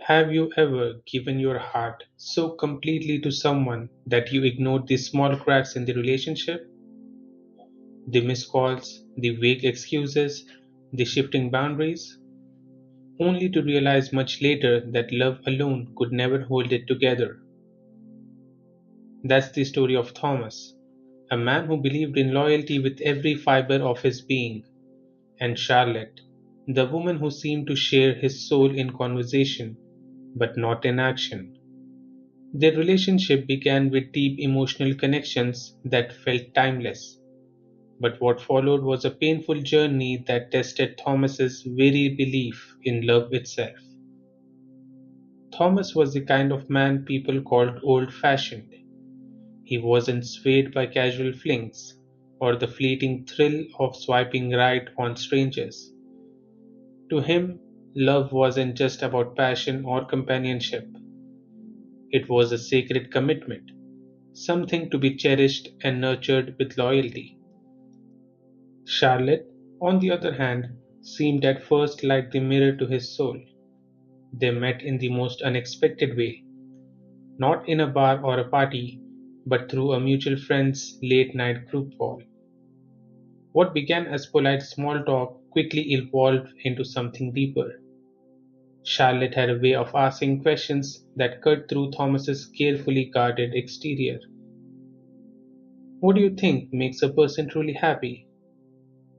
Have you ever given your heart so completely to someone that you ignored the small cracks in the relationship? The missed calls, the vague excuses, the shifting boundaries? Only to realize much later that love alone could never hold it together. That's the story of Thomas, a man who believed in loyalty with every fiber of his being, and Charlotte, the woman who seemed to share his soul in conversation but not in action. Their relationship began with deep emotional connections that felt timeless, but what followed was a painful journey that tested Thomas's very belief in love itself. Thomas was the kind of man people called old-fashioned. He wasn't swayed by casual flings or the fleeting thrill of swiping right on strangers. To him, love wasn't just about passion or companionship. It was a sacred commitment, something to be cherished and nurtured with loyalty. Charlotte, on the other hand, seemed at first like the mirror to his soul. They met in the most unexpected way, not in a bar or a party, but through a mutual friend's late night group call. What began as polite small talk quickly evolved into something deeper. Charlotte had a way of asking questions that cut through Thomas's carefully guarded exterior. What do you think makes a person truly happy?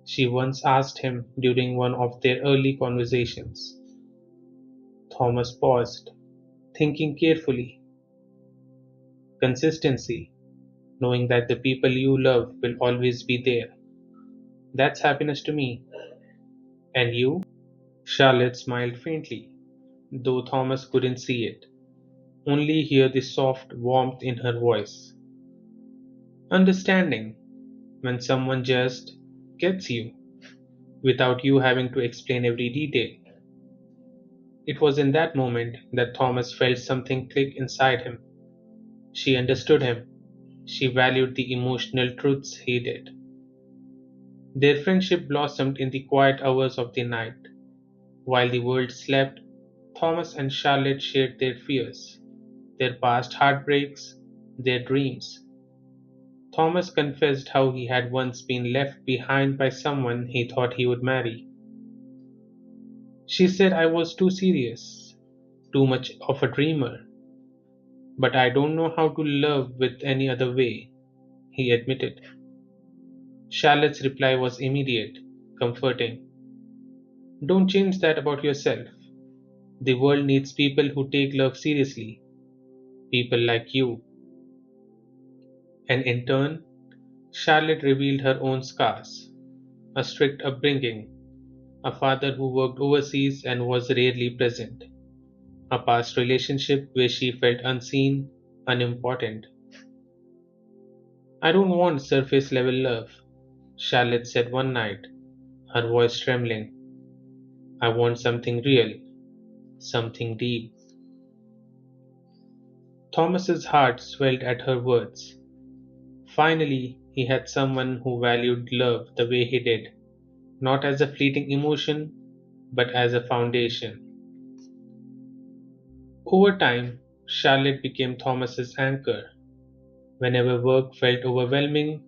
She once asked him during one of their early conversations. Thomas paused, thinking carefully. Consistency, knowing that the people you love will always be there. That's happiness to me. And you? Charlotte smiled faintly, though Thomas couldn't see it, only hear the soft warmth in her voice. Understanding, when someone just gets you without you having to explain every detail. It was in that moment that Thomas felt something click inside him. She understood him. She valued the emotional truths he did. Their friendship blossomed in the quiet hours of the night. While the world slept, Thomas and Charlotte shared their fears, their past heartbreaks, their dreams. Thomas confessed how he had once been left behind by someone he thought he would marry. She said I was too serious, too much of a dreamer, but I don't know how to love with any other way, he admitted. Charlotte's reply was immediate, comforting. Don't change that about yourself. The world needs people who take love seriously, people like you. And in turn, Charlotte revealed her own scars, a strict upbringing, a father who worked overseas and was rarely present, a past relationship where she felt unseen, unimportant. I don't want surface level love, Charlotte said one night, her voice trembling. I want something real, something deep. Thomas's heart swelled at her words. Finally, he had someone who valued love the way he did, not as a fleeting emotion, but as a foundation. Over time, Charlotte became Thomas's anchor. Whenever work felt overwhelming,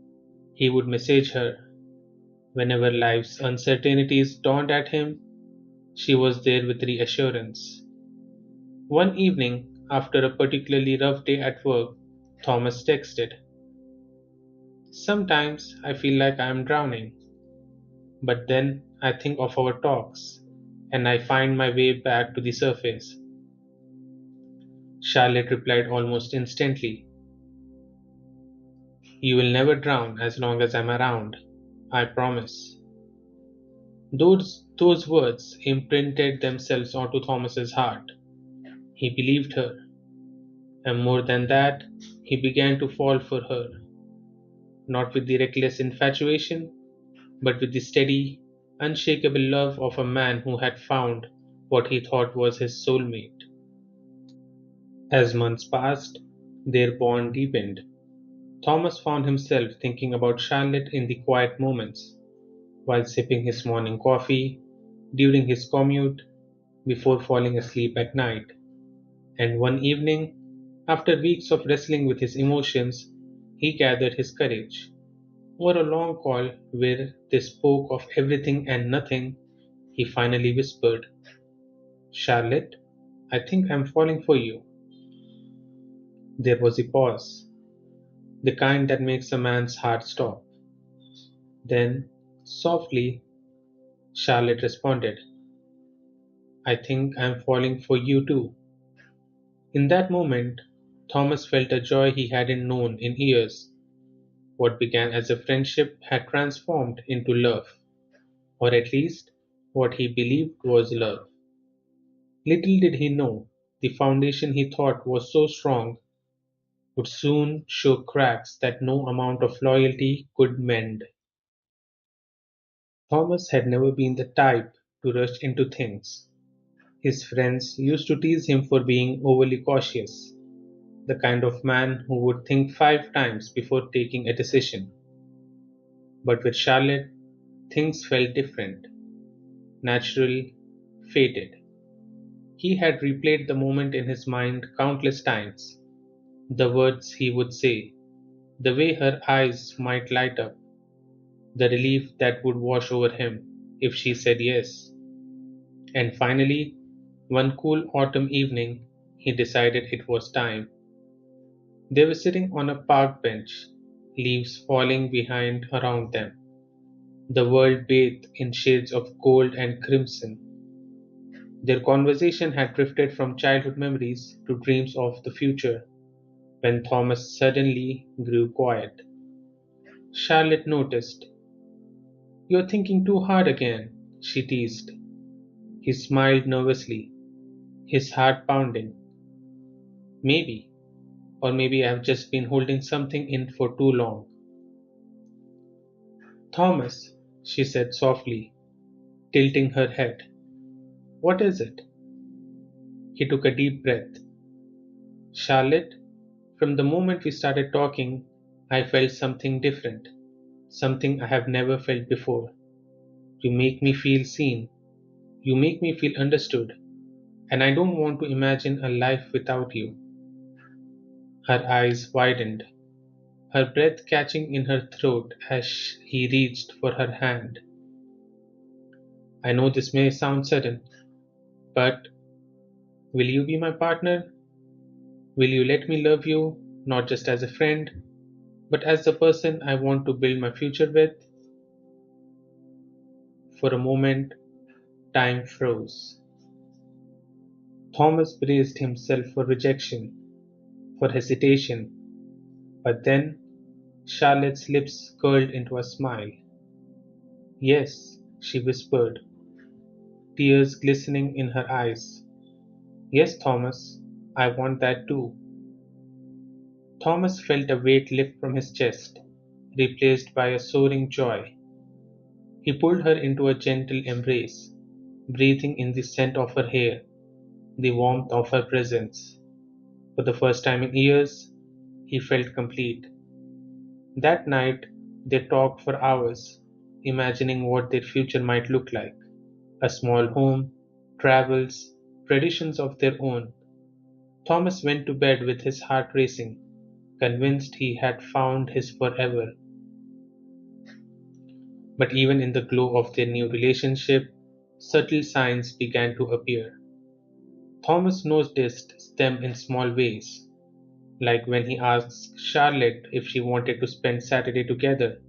he would message her. Whenever life's uncertainties dawned at him, she was there with reassurance. One evening, after a particularly rough day at work, Thomas texted, sometimes I feel like I am drowning, but then I think of our talks, and I find my way back to the surface. Charlotte replied almost instantly, you will never drown as long as I'm around. I promise. Those words imprinted themselves onto Thomas's heart. He believed her, and more than that, he began to fall for her, not with the reckless infatuation, but with the steady, unshakable love of a man who had found what he thought was his soulmate. As months passed, their bond deepened. Thomas found himself thinking about Charlotte in the quiet moments, while sipping his morning coffee, during his commute, before falling asleep at night. And one evening, after weeks of wrestling with his emotions, he gathered his courage. Over a long call where they spoke of everything and nothing, he finally whispered, Charlotte, I think I'm falling for you. There was a pause, the kind that makes a man's heart stop. Then, softly, Charlotte responded, I think I'm falling for you too. In that moment, Thomas felt a joy he hadn't known in years. What began as a friendship had transformed into love, or at least what he believed was love. Little did he know, the foundation he thought was so strong would soon show cracks that no amount of loyalty could mend. Thomas had never been the type to rush into things. His friends used to tease him for being overly cautious, the kind of man who would think 5 times before taking a decision. But with Charlotte, things felt different, natural, fated. He had replayed the moment in his mind countless times, the words he would say, the way her eyes might light up, the relief that would wash over him if she said yes. And finally, one cool autumn evening, he decided it was time. They were sitting on a park bench, leaves falling behind around them, the world bathed in shades of gold and crimson. Their conversation had drifted from childhood memories to dreams of the future when Thomas suddenly grew quiet. Charlotte noticed. You're thinking too hard again, she teased. He smiled nervously, his heart pounding. Maybe, or maybe I've just been holding something in for too long. Thomas, she said softly, tilting her head. What is it? He took a deep breath. Charlotte, from the moment we started talking, I felt something different, something I have never felt before. You make me feel seen. You make me feel understood. And I don't want to imagine a life without you. Her eyes widened, her breath catching in her throat as he reached for her hand. I know this may sound sudden, but will you be my partner? Will you let me love you, not just as a friend, but as the person I want to build my future with? For a moment, time froze. Thomas braced himself for rejection, for hesitation, but then Charlotte's lips curled into a smile. Yes, she whispered, tears glistening in her eyes. Yes, Thomas, I want that too. Thomas felt a weight lift from his chest, replaced by a soaring joy. He pulled her into a gentle embrace, breathing in the scent of her hair, the warmth of her presence. For the first time in years, he felt complete. That night, they talked for hours, imagining what their future might look like. A small home, travels, traditions of their own. Thomas went to bed with his heart racing, convinced he had found his forever. But even in the glow of their new relationship, subtle signs began to appear. Thomas noticed them in small ways, like when he asked Charlotte if she wanted to spend Saturday together,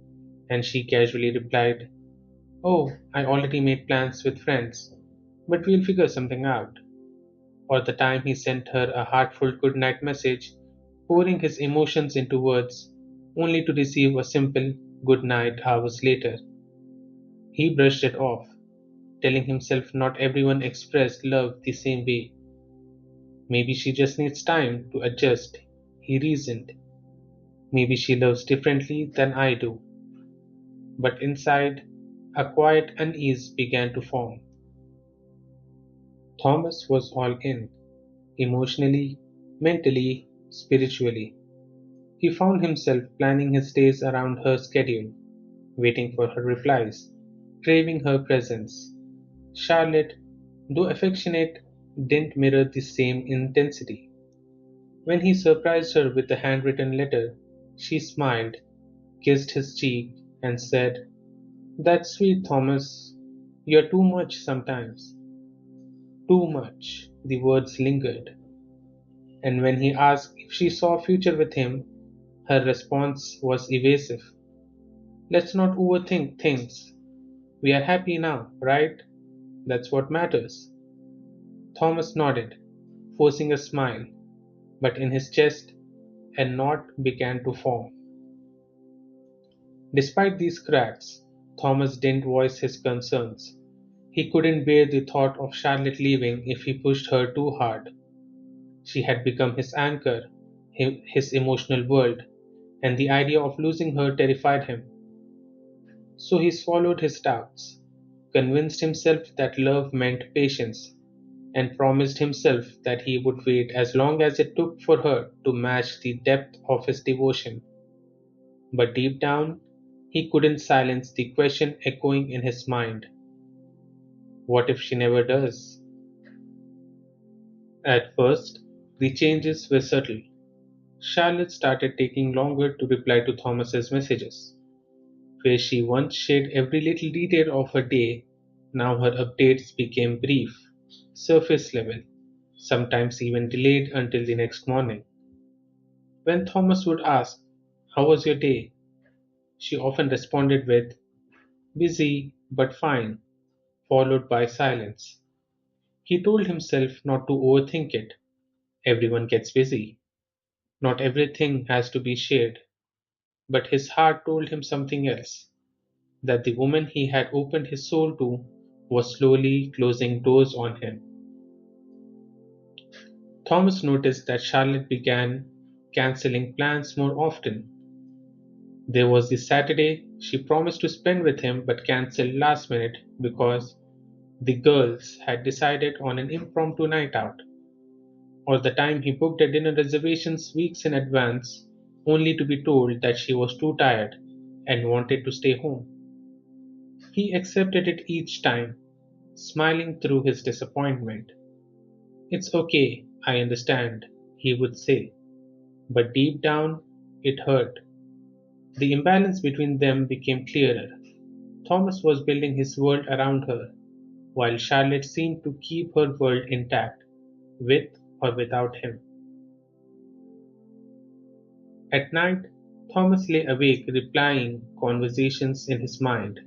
and she casually replied, Oh, I already made plans with friends, but we'll figure something out. Or the time he sent her a heartfelt goodnight message, pouring his emotions into words, only to receive a simple good night hours later. He brushed it off, telling himself not everyone expressed love the same way. Maybe she just needs time to adjust, he reasoned. Maybe she loves differently than I do. But inside, a quiet unease began to form. Thomas was all in, emotionally, mentally, spiritually. He found himself planning his days around her schedule, waiting for her replies, craving her presence. Charlotte, though affectionate, didn't mirror the same intensity. When he surprised her with a handwritten letter, she smiled, kissed his cheek, and said, "That's sweet, Thomas. You're too much sometimes." Too much. The words lingered. And when he asked if she saw a future with him, her response was evasive. "Let's not overthink things. We are happy now, right? That's what matters." Thomas nodded, forcing a smile, but in his chest a knot began to form. Despite these cracks, Thomas didn't voice his concerns. He couldn't bear the thought of Charlotte leaving if he pushed her too hard. She had become his anchor, his emotional world, and the idea of losing her terrified him. So he swallowed his doubts, convinced himself that love meant patience, and promised himself that he would wait as long as it took for her to match the depth of his devotion. But deep down, he couldn't silence the question echoing in his mind: what if she never does? At first, the changes were subtle. Charlotte started taking longer to reply to Thomas's messages. Where she once shared every little detail of her day, now her updates became brief, surface level, sometimes even delayed until the next morning. When Thomas would ask, "How was your day?" she often responded with, "Busy, but fine," followed by silence. He told himself not to overthink it. Everyone gets busy. Not everything has to be shared. But his heart told him something else, that the woman he had opened his soul to was slowly closing doors on him. Thomas noticed that Charlotte began cancelling plans more often. There was the Saturday she promised to spend with him but cancelled last minute because the girls had decided on an impromptu night out, or the time he booked a dinner reservations weeks in advance only to be told that she was too tired and wanted to stay home. He accepted it each time, smiling through his disappointment. "It's okay, I understand," he would say, but deep down it hurt. The imbalance between them became clearer. Thomas was building his world around her, while Charlotte seemed to keep her world intact, with or without him. At night, Thomas lay awake replying conversations in his mind,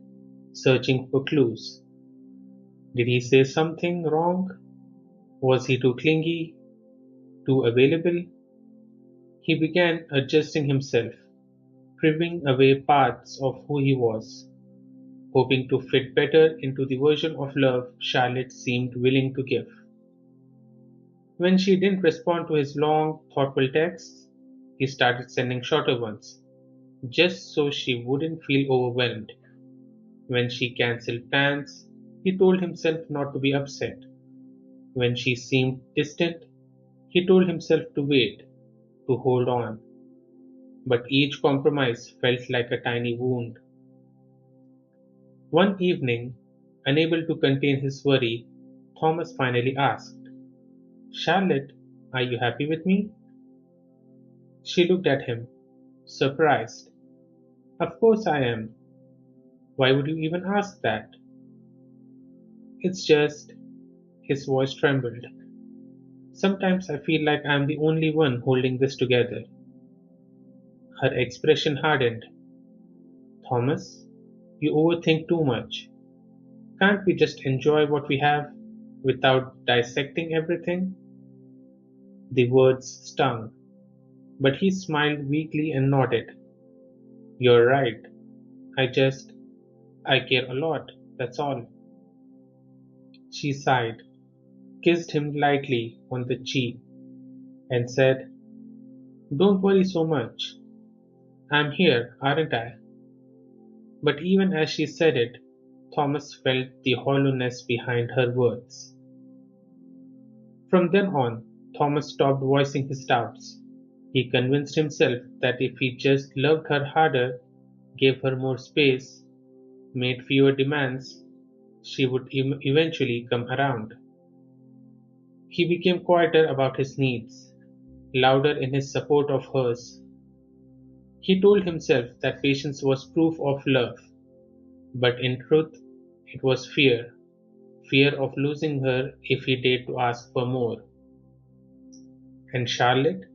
searching for clues. Did he say something wrong? Was he too clingy? Too available? He began adjusting himself, trimming away parts of who he was, hoping to fit better into the version of love Charlotte seemed willing to give. When she didn't respond to his long, thoughtful texts, he started sending shorter ones, just so she wouldn't feel overwhelmed. When she cancelled plans, he told himself not to be upset. When she seemed distant, he told himself to wait, to hold on. But each compromise felt like a tiny wound. One evening, unable to contain his worry, Thomas finally asked, "Charlotte, are you happy with me?" She looked at him, surprised. "Of course I am. Why would you even ask that?" "It's just," his voice trembled. "Sometimes I feel like I'm the only one holding this together." Her expression hardened. "Thomas, you overthink too much. Can't we just enjoy what we have without dissecting everything?" The words stung, but he smiled weakly and nodded. "You're right. I just, I care a lot, that's all." She sighed, kissed him lightly on the cheek, and said, "Don't worry so much. I'm here, aren't I?" But even as she said it, Thomas felt the hollowness behind her words. From then on, Thomas stopped voicing his doubts. He convinced himself that if he just loved her harder, gave her more space, made fewer demands, she would eventually come around. He became quieter about his needs, louder in his support of hers. He told himself that patience was proof of love, but in truth, it was fear, fear of losing her if he dared to ask for more. And Charlotte?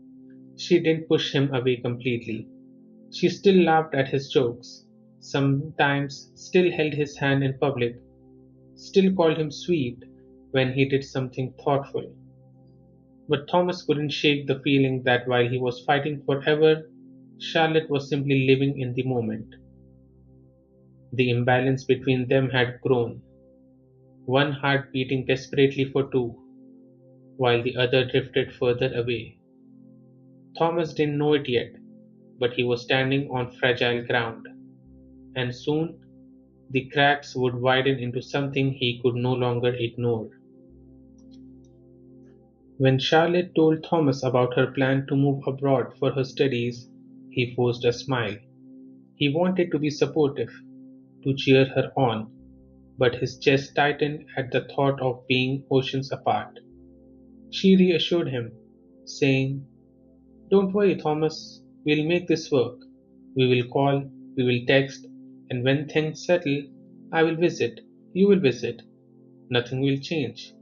She didn't push him away completely. She still laughed at his jokes, sometimes still held his hand in public, still called him sweet when he did something thoughtful. But Thomas couldn't shake the feeling that while he was fighting forever, Charlotte was simply living in the moment. The imbalance between them had grown, one heart beating desperately for two, while the other drifted further away. Thomas didn't know it yet, but he was standing on fragile ground, and soon the cracks would widen into something he could no longer ignore. When Charlotte told Thomas about her plan to move abroad for her studies, he forced a smile. He wanted to be supportive, to cheer her on, but his chest tightened at the thought of being oceans apart. She reassured him, saying, "Don't worry, Thomas, we'll make this work. We will call, we will text, and when things settle, I will visit, you will visit. Nothing will change."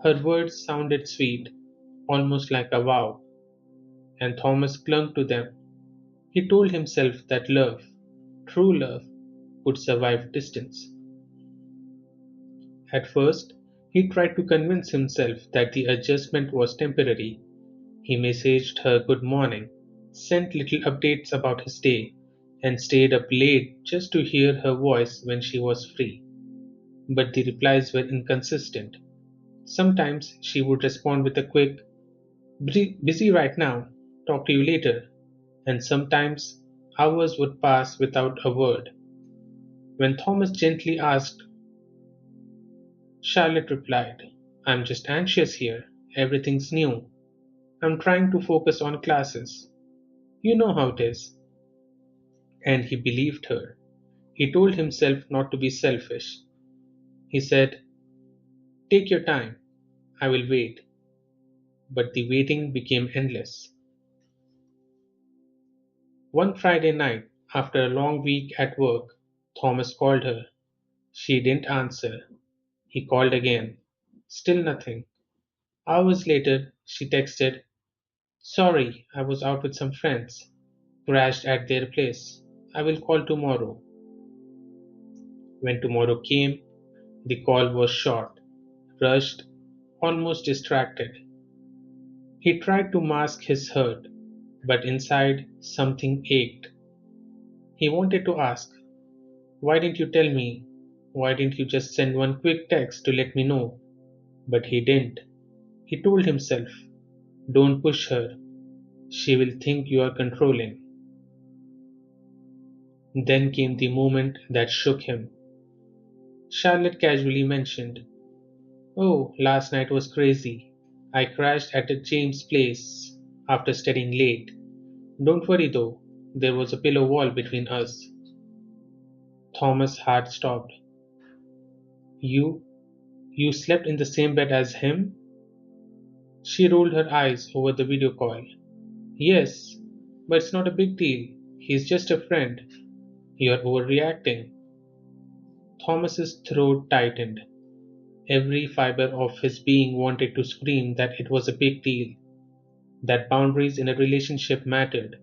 Her words sounded sweet, almost like a vow, and Thomas clung to them. He told himself that love, true love, could survive distance. At first, he tried to convince himself that the adjustment was temporary. He messaged her good morning, sent little updates about his day, and stayed up late just to hear her voice when she was free. But the replies were inconsistent. Sometimes she would respond with a quick, "Busy right now, talk to you later," and sometimes hours would pass without a word. When Thomas gently asked, Charlotte replied, "I'm just anxious here. Everything's new. I'm trying to focus on classes. You know how it is." And he believed her. He told himself not to be selfish. He said, "Take your time. I will wait." But the waiting became endless. One Friday night, after a long week at work, Thomas called her. She didn't answer. He called again. Still nothing. Hours later, she texted, "Sorry, I was out with some friends. Crashed at their place. I will call tomorrow." When tomorrow came, the call was short, rushed, almost distracted. He tried to mask his hurt, but inside something ached. He wanted to ask, "Why didn't you tell me? Why didn't you just send one quick text to let me know?" But he didn't. He told himself, "Don't push her. She will think you are controlling." Then came the moment that shook him. Charlotte casually mentioned, "Oh, last night was crazy. I crashed at James' place after studying late. Don't worry though, there was a pillow wall between us." Thomas' heart stopped. You, you slept in the same bed as him?" She rolled her eyes over the video call. "Yes, but it's not a big deal. He's just a friend. You're overreacting." Thomas's throat tightened. Every fiber of his being wanted to scream that it was a big deal, that boundaries in a relationship mattered,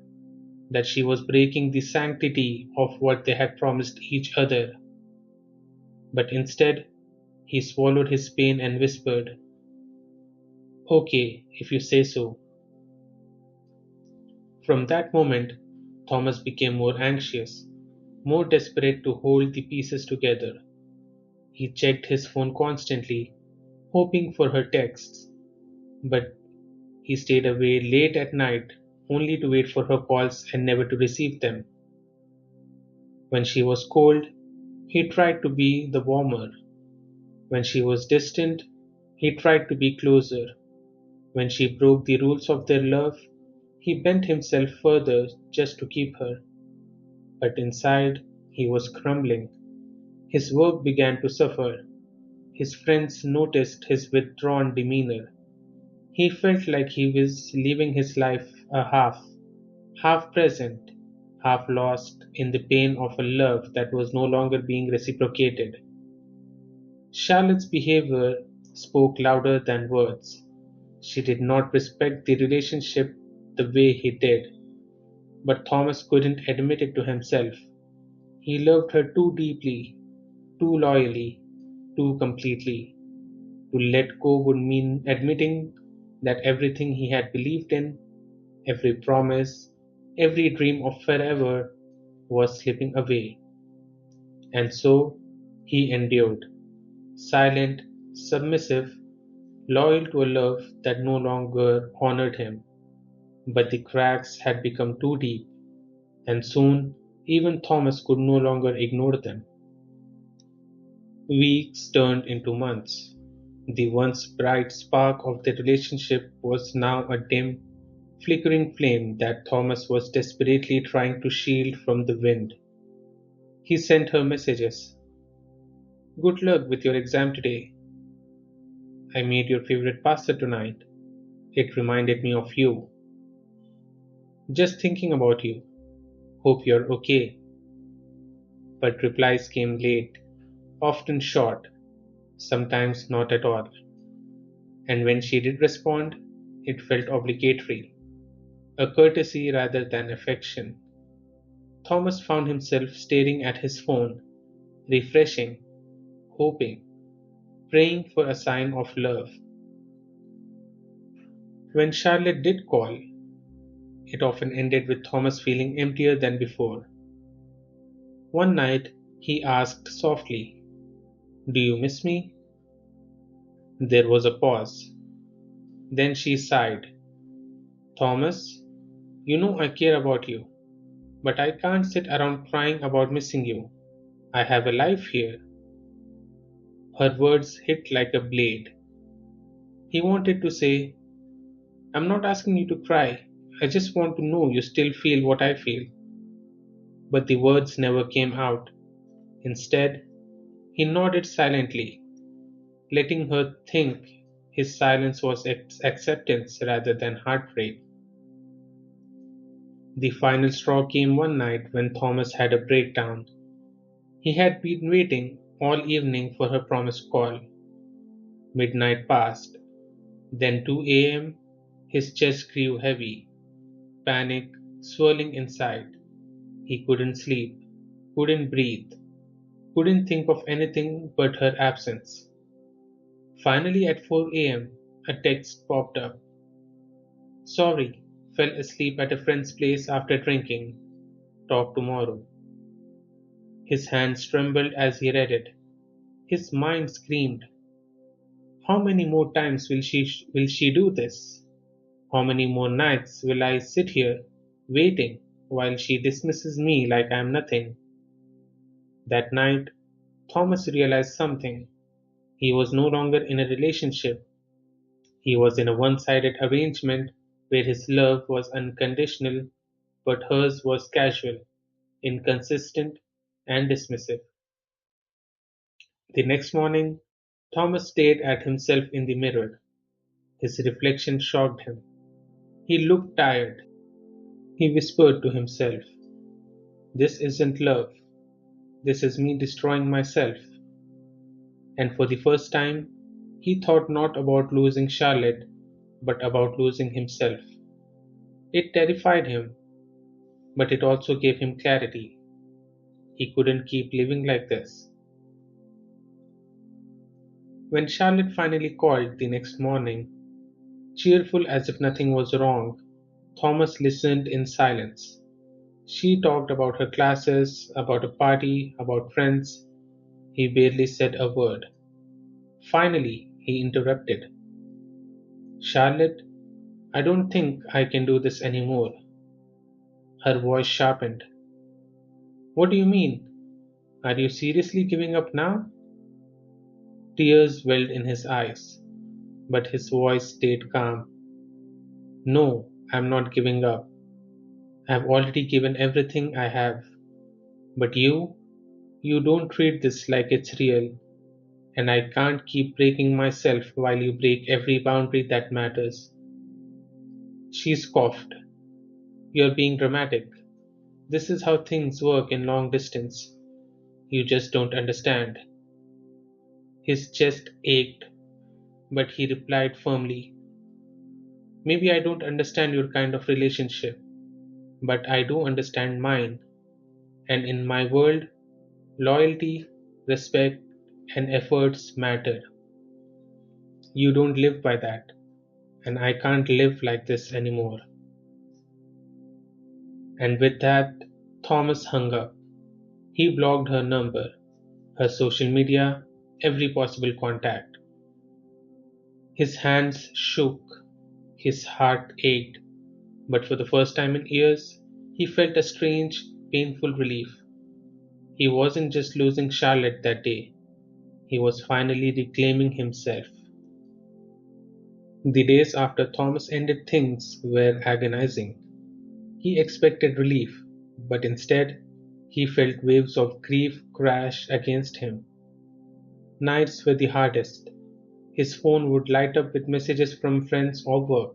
that she was breaking the sanctity of what they had promised each other. But instead, he swallowed his pain and whispered, "Okay, if you say so." From that moment, Thomas became more anxious, more desperate to hold the pieces together. He checked his phone constantly, hoping for her texts, but he stayed away late at night only to wait for her calls and never to receive them. When she was cold, he tried to be the warmer. When she was distant, he tried to be closer. When she broke the rules of their love, he bent himself further just to keep her. But inside, he was crumbling. His work began to suffer. His friends noticed his withdrawn demeanor. He felt like he was living his life a half present, half lost in the pain of a love that was no longer being reciprocated. Charlotte's behavior spoke louder than words. She did not respect the relationship the way he did, but Thomas couldn't admit it to himself. He loved her too deeply, too loyally, too completely. To let go would mean admitting that everything he had believed in, every promise, every dream of forever, was slipping away. And so he endured, silent, submissive, loyal to a love that no longer honored him. But the cracks had become too deep, and soon even Thomas could no longer ignore them. Weeks turned into months. The once bright spark of the relationship was now a dim, flickering flame that Thomas was desperately trying to shield from the wind. He sent her messages. Good luck with your exam today. I made your favorite pasta tonight. It reminded me of you. Just thinking about you. Hope you're okay. But replies came late, often short, sometimes not at all. And when she did respond, it felt obligatory, a courtesy rather than affection. Thomas found himself staring at his phone, refreshing, hoping, praying for a sign of love. When Charlotte did call, it often ended with Thomas feeling emptier than before. One night, he asked softly, Do you miss me? There was a pause. Then she sighed. Thomas, you know I care about you, but I can't sit around crying about missing you. I have a life here. Her words hit like a blade. He wanted to say, I'm not asking you to cry. I just want to know you still feel what I feel. But the words never came out. Instead, he nodded silently, letting her think his silence was acceptance rather than heartbreak. The final straw came one night when Thomas had a breakdown. He had been waiting all evening for her promised call. Midnight passed. Then 2 a.m. His chest grew heavy, panic swirling inside. He couldn't sleep, couldn't breathe, couldn't think of anything but her absence. Finally, at 4 a.m., a text popped up. Sorry, fell asleep at a friend's place after drinking. Talk tomorrow. His hands trembled as he read it. His mind screamed, how many more times will she do this? How many more nights will I sit here waiting while she dismisses me like I am nothing? That night, Thomas realized something. He was no longer in a relationship. He was in a one sided arrangement where his love was unconditional, but hers was casual, inconsistent, and dismissive. The next morning, Thomas stared at himself in the mirror. His reflection shocked him. He looked tired. He whispered to himself, this isn't love. This is me destroying myself. And for the first time, he thought not about losing Charlotte, but about losing himself. It terrified him, but it also gave him clarity. He couldn't keep living like this. When Charlotte finally called the next morning, cheerful as if nothing was wrong, Thomas listened in silence. She talked about her classes, about a party, about friends. He barely said a word. Finally, he interrupted. Charlotte, I don't think I can do this anymore. Her voice sharpened. What do you mean? Are you seriously giving up now? Tears welled in his eyes, but his voice stayed calm. No, I'm not giving up. I've already given everything I have. But you don't treat this like it's real. and I can't keep breaking myself while you break every boundary that matters. She scoffed. You're being dramatic. This is how things work in long distance. You just don't understand. His chest ached, but he replied firmly, maybe I don't understand your kind of relationship, but I do understand mine. And in my world, loyalty, respect, and efforts matter. You don't live by that, and I can't live like this anymore. And with that, Thomas hung up. He blocked her number, her social media, every possible contact. His hands shook, his heart ached, but for the first time in years, he felt a strange, painful relief. He wasn't just losing Charlotte that day, he was finally reclaiming himself. The days after Thomas ended things were agonizing. He expected relief, but instead, he felt waves of grief crash against him. Nights were the hardest. His phone would light up with messages from friends or work,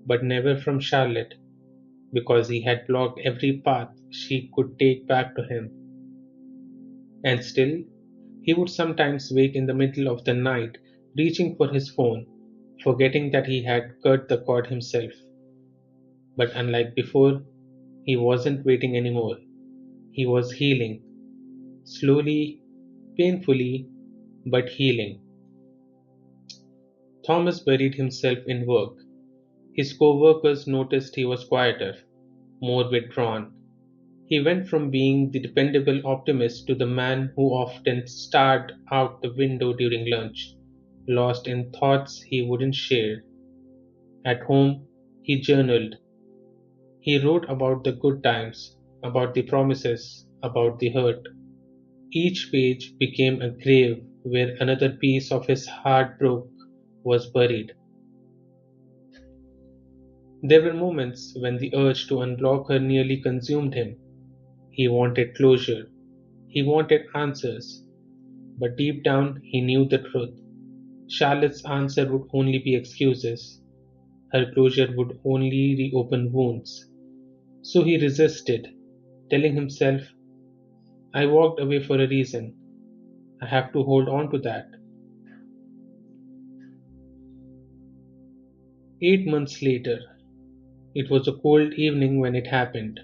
but never from Charlotte, because he had blocked every path she could take back to him. And still, he would sometimes wake in the middle of the night reaching for his phone, forgetting that he had cut the cord himself. But unlike before, he wasn't waiting anymore. He was healing, slowly, painfully, but healing. Thomas buried himself in work. His co-workers noticed he was quieter, more withdrawn. He went from being the dependable optimist to the man who often stared out the window during lunch, lost in thoughts he wouldn't share. At home, he journaled. He wrote about the good times, about the promises, about the hurt. Each page became a grave where another piece of his heartbreak was buried. There were moments when the urge to unblock her nearly consumed him. He wanted closure. He wanted answers. But deep down, he knew the truth. Charlotte's answer would only be excuses. Her closure would only reopen wounds. So he resisted, telling himself, I walked away for a reason. I have to hold on to that. 8 months later, it was a cold evening when it happened.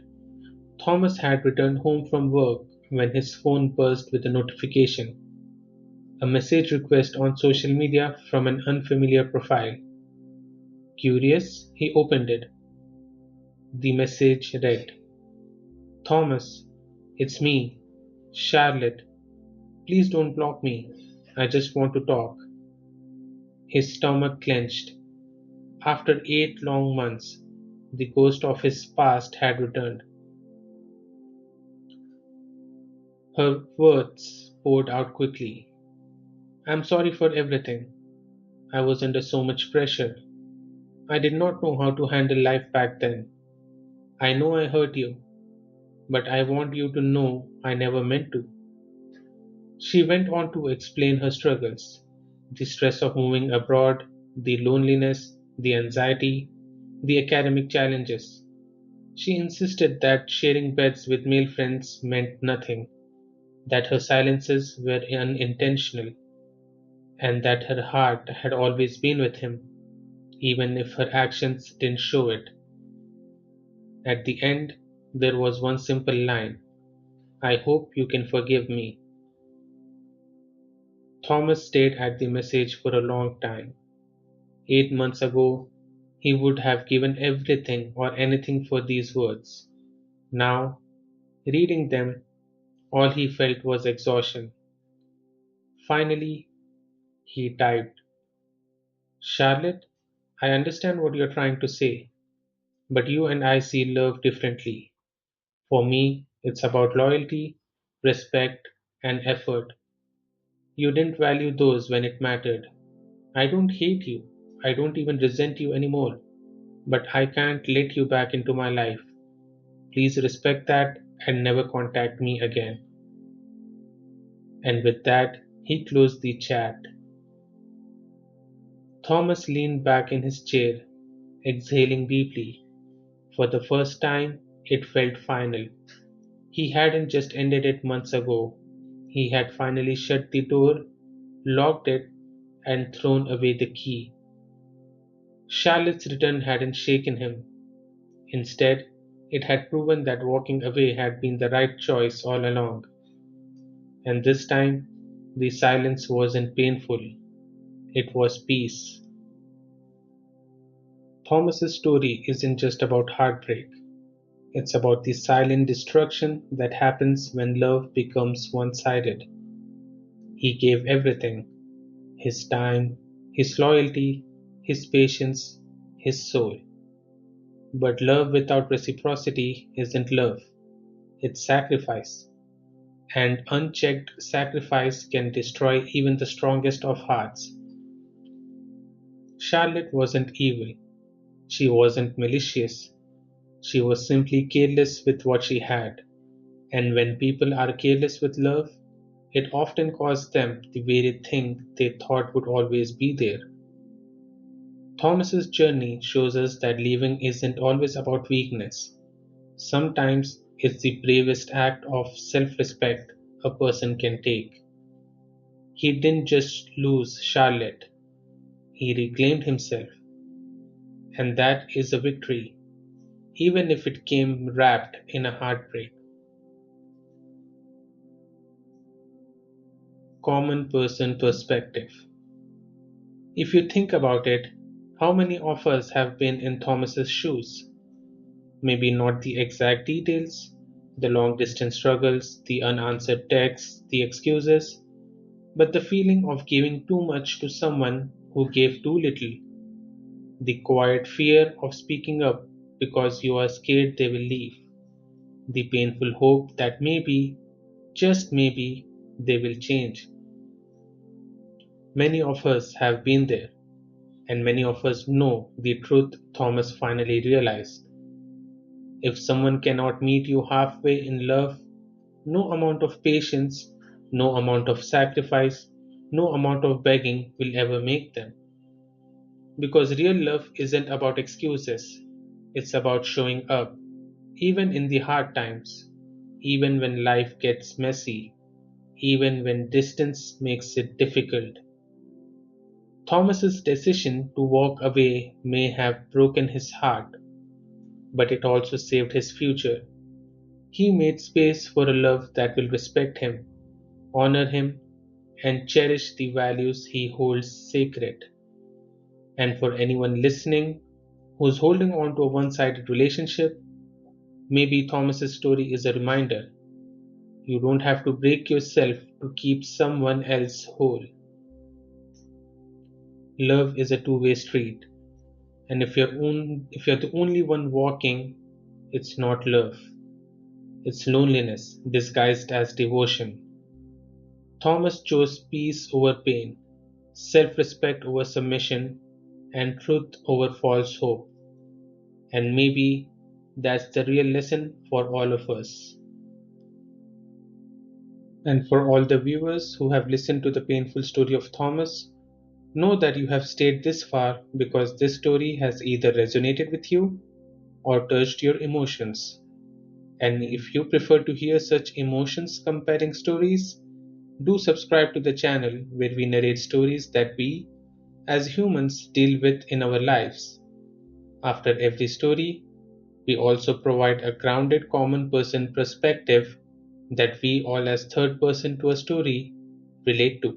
Thomas had returned home from work when his phone buzzed with a notification, a message request on social media from an unfamiliar profile. Curious, he opened it. The message read, Thomas, it's me, Charlotte. Please don't block me. I just want to talk. His stomach clenched. After 8 long months, the ghost of his past had returned. Her words poured out quickly. I'm sorry for everything. I was under so much pressure. I did not know how to handle life back then. I know I hurt you, but I want you to know I never meant to. She went on to explain her struggles, the stress of moving abroad, the loneliness, the anxiety, the academic challenges. She insisted that sharing beds with male friends meant nothing, that her silences were unintentional, and that her heart had always been with him, even if her actions didn't show it. At the end, there was one simple line, I hope you can forgive me. Thomas stared at the message for a long time. 8 months ago, he would have given everything or anything for these words. Now, reading them, all he felt was exhaustion. Finally, he typed, Charlotte, I understand what you're trying to say, but you and I see love differently. For me, it's about loyalty, respect, and effort. You didn't value those when it mattered. I don't hate you. I don't even resent you anymore. But I can't let you back into my life. Please respect that and never contact me again. And with that, He closed the chat. Thomas leaned back in his chair, exhaling deeply. For the first time, it felt final. He hadn't just ended it months ago. He had finally shut the door, locked it, and thrown away the key. Charlotte's return hadn't shaken him. Instead, it had proven that walking away had been the right choice all along. And this time, the silence wasn't painful, it was peace. Thomas's story isn't just about heartbreak. It's about the silent destruction that happens when love becomes one-sided. He gave everything: his time, his loyalty, his patience, his soul. But love without reciprocity isn't love, it's sacrifice. And unchecked sacrifice can destroy even the strongest of hearts. Charlotte wasn't evil, she wasn't malicious, she was simply careless with what she had. And when people are careless with love, it often costs them the very thing they thought would always be there. Thomas's journey shows us that leaving isn't always about weakness. Sometimes it's the bravest act of self-respect a person can take. He didn't just lose Charlotte, he reclaimed himself, and that is a victory, even if it came wrapped in a heartbreak. Common person perspective. If you think about it, how many of us have been in Thomas's shoes? Maybe not the exact details, the long distance struggles, the unanswered texts, the excuses, but the feeling of giving too much to someone who gave too little, the quiet fear of speaking up because you are scared they will leave, the painful hope that maybe, just maybe, they will change. Many of us have been there, and many of us know the truth Thomas finally realized. If someone cannot meet you halfway in love, no amount of patience, no amount of sacrifice, no amount of begging will ever make them. Because real love isn't about excuses, it's about showing up, even in the hard times, even when life gets messy, even when distance makes it difficult. Thomas's decision to walk away may have broken his heart, but it also saved his future. He made space for a love that will respect him, honor him, and cherish the values he holds sacred. And for anyone listening who's holding on to a one sided relationship, maybe Thomas's story is a reminder. You don't have to break yourself to keep someone else whole. Love is a two-way street, and if you're the only one walking, it's not love. It's loneliness disguised as devotion. Thomas chose peace over pain, self-respect over submission, and truth over false hope. And maybe that's the real lesson for all of us. And for all the viewers who have listened to the painful story of Thomas, know that you have stayed this far because this story has either resonated with you or touched your emotions. And if you prefer to hear such emotions comparing stories, do subscribe to the channel where we narrate stories that we, as humans, deal with in our lives. After every story, we also provide a grounded common person perspective that we all, as third person to a story, relate to.